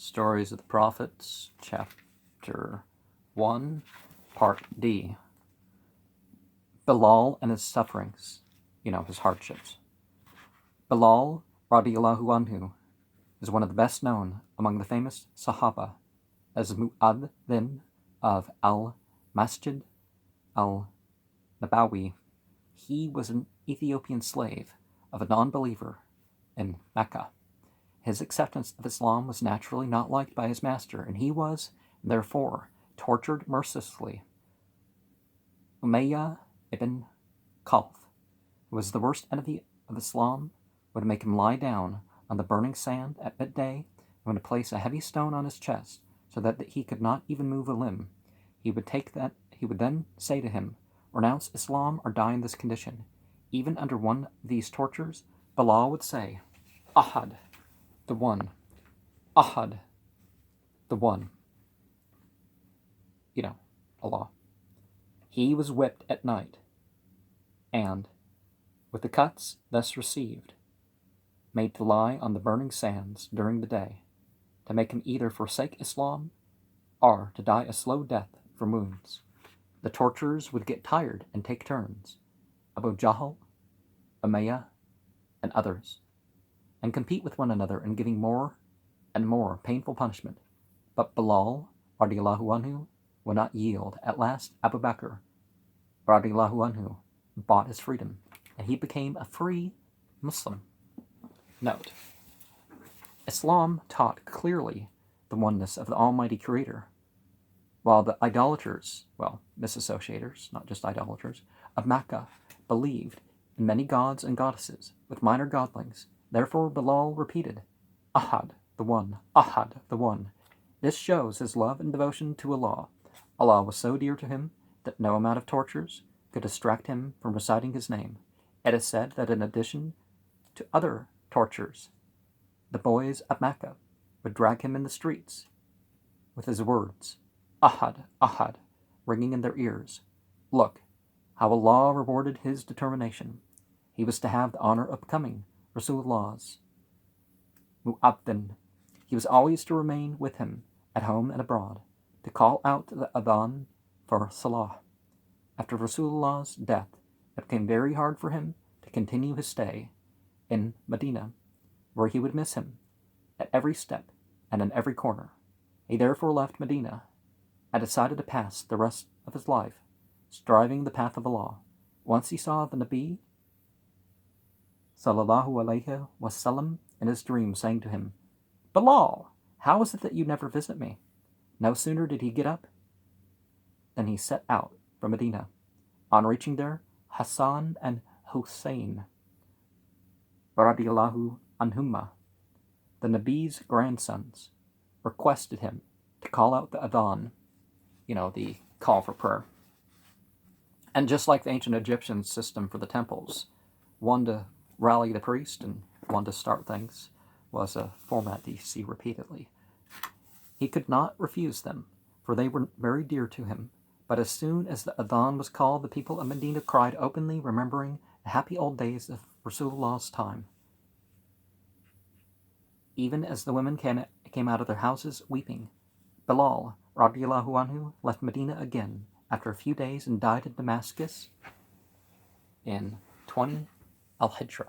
Stories of the Prophets, Chapter 1, Part D. Bilal and his sufferings, his hardships. Bilal, radiyallahu anhu, is one of the best known among the famous Sahaba as Mu'adhin of al-Masjid al-Nabawi. He was an Ethiopian slave of a non-believer in Mecca. His acceptance of Islam was naturally not liked by his master, and he was, therefore, tortured mercilessly. Umayyah ibn Khalaf, who was the worst enemy of Islam, would make him lie down on the burning sand at midday and would place a heavy stone on his chest so that he could not even move a limb. He would then say to him, "Renounce Islam or die in this condition." Even under one of these tortures, Bilal would say, "Ahad, the One, Ahad, the One." Allah. He was whipped at night, and, with the cuts thus received, made to lie on the burning sands during the day, to make him either forsake Islam or to die a slow death from wounds. The torturers would get tired and take turns, Abu Jahl, Umayyah, and others, and compete with one another in giving more and more painful punishment. But Bilal, radiyallahu anhu, would not yield. At last, Abu Bakr, radiyallahu anhu, bought his freedom, and he became a free Muslim. Note: Islam taught clearly the oneness of the Almighty Creator, while the idolaters, misassociators, not just idolaters, of Mecca believed in many gods and goddesses with minor godlings. Therefore, Bilal repeated, "Ahad, the One, Ahad, the One." This shows his love and devotion to Allah. Allah was so dear to him that no amount of tortures could distract him from reciting his name. It is said that in addition to other tortures, the boys of Mecca would drag him in the streets with his words, "Ahad, Ahad," ringing in their ears. Look how Allah rewarded his determination. He was to have the honor of becoming Rasulullah's Mu'adhin. He was always to remain with him at home and abroad, to call out the adhan for salah. After Rasulullah's death, it became very hard for him to continue his stay in Medina, where he would miss him at every step and in every corner. He therefore left Medina and decided to pass the rest of his life striving the path of Allah. Once he saw the Nabi sallallahu alayhi wasallam in his dream, saying to him, "Bilal, how is it that you never visit me?" No sooner did he get up than he set out from Medina. On reaching there, Hassan and Hussein, radiyallahu anhumma, the Nabi's grandsons, requested him to call out the adhan, the call for prayer. And just like the ancient Egyptian system for the temples, one to rally the priest and one to start things was a format that you see repeatedly. He could not refuse them, for they were very dear to him. But as soon as the adhan was called, the people of Medina cried openly, remembering the happy old days of Rasulullah's time. Even as the women came out of their houses weeping, Bilal, radiyallahu anhu, left Medina again after a few days and died in Damascus in 20 al-Hijra.